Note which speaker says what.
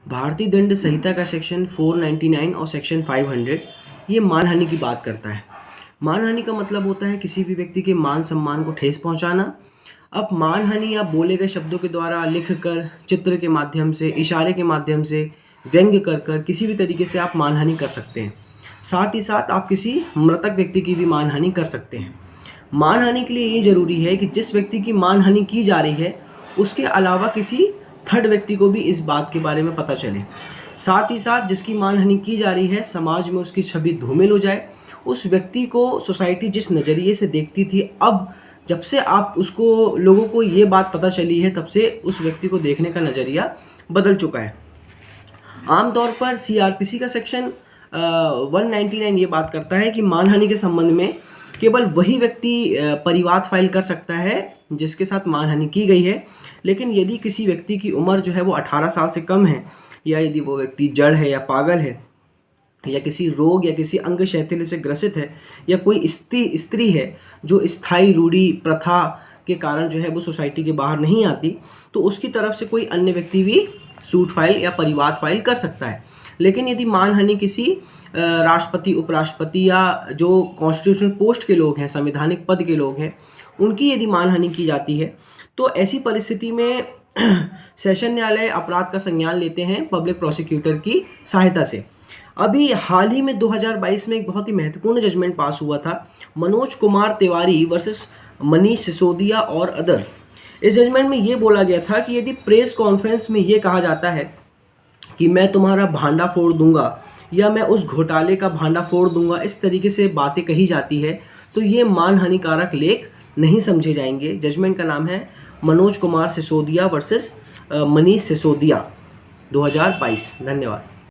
Speaker 1: भारतीय दंड संहिता का सेक्शन 499 और सेक्शन 500 ये मानहानि की बात करता है। मानहानि का मतलब होता है किसी भी व्यक्ति के मान सम्मान को ठेस पहुंचाना। अब मानहानि आप बोले गए शब्दों के द्वारा, लिख कर, चित्र के माध्यम से, इशारे के माध्यम से, व्यंग्य कर कर किसी भी तरीके से आप मानहानि कर सकते हैं। साथ ही साथ आप किसी मृतक व्यक्ति की भी मानहानि कर सकते हैं। मानहानि के लिए ये ज़रूरी है कि जिस व्यक्ति की मानहानि की जा रही है उसके अलावा किसी थर्ड व्यक्ति को भी इस बात के बारे में पता चले। साथ ही साथ जिसकी मानहानि की जा रही है समाज में उसकी छवि धूमिल हो जाए। उस व्यक्ति को सोसाइटी जिस नज़रिए से देखती थी, अब जब से आप उसको लोगों को ये बात पता चली है तब से उस व्यक्ति को देखने का नज़रिया बदल चुका है। आमतौर पर सीआरपीसी का सेक्शन 199 ये बात करता है कि मानहानि के संबंध में केवल वही व्यक्ति परिवाद फाइल कर सकता है जिसके साथ मानहानि की गई है। लेकिन यदि किसी व्यक्ति की उम्र जो है वो 18 साल से कम है, या यदि वो व्यक्ति जड़ है या पागल है, या किसी रोग या किसी अंग शैथिल्य से ग्रसित है, या कोई स्त्री है जो स्थायी रूढ़ी प्रथा के कारण जो है वो सोसाइटी के बाहर नहीं आती, तो उसकी तरफ से कोई अन्य व्यक्ति भी सूट फाइल या परिवाद फाइल कर सकता है। लेकिन यदि मानहानि किसी राष्ट्रपति, उपराष्ट्रपति या जो कॉन्स्टिट्यूशनल पोस्ट के लोग हैं, संवैधानिक पद के लोग हैं, उनकी यदि मानहानि की जाती है तो ऐसी परिस्थिति में सेशन न्यायालय अपराध का संज्ञान लेते हैं पब्लिक प्रोसिक्यूटर की सहायता से। अभी हाल ही में 2022 में एक बहुत ही महत्वपूर्ण जजमेंट पास हुआ था, मनोज कुमार तिवारी वर्सेस मनीष सिसोदिया और अदर। इस जजमेंट में ये बोला गया था कि यदि प्रेस कॉन्फ्रेंस में ये कहा जाता है कि मैं तुम्हारा भांडा फोड़ दूंगा या मैं उस घोटाले का भांडा फोड़ दूंगा, इस तरीके से बातें कही जाती है, तो ये मानहानिकारक लेख नहीं समझे जाएंगे। जजमेंट का नाम है मनोज कुमार सिसोदिया वर्सेस मनीष सिसोदिया 2022। धन्यवाद।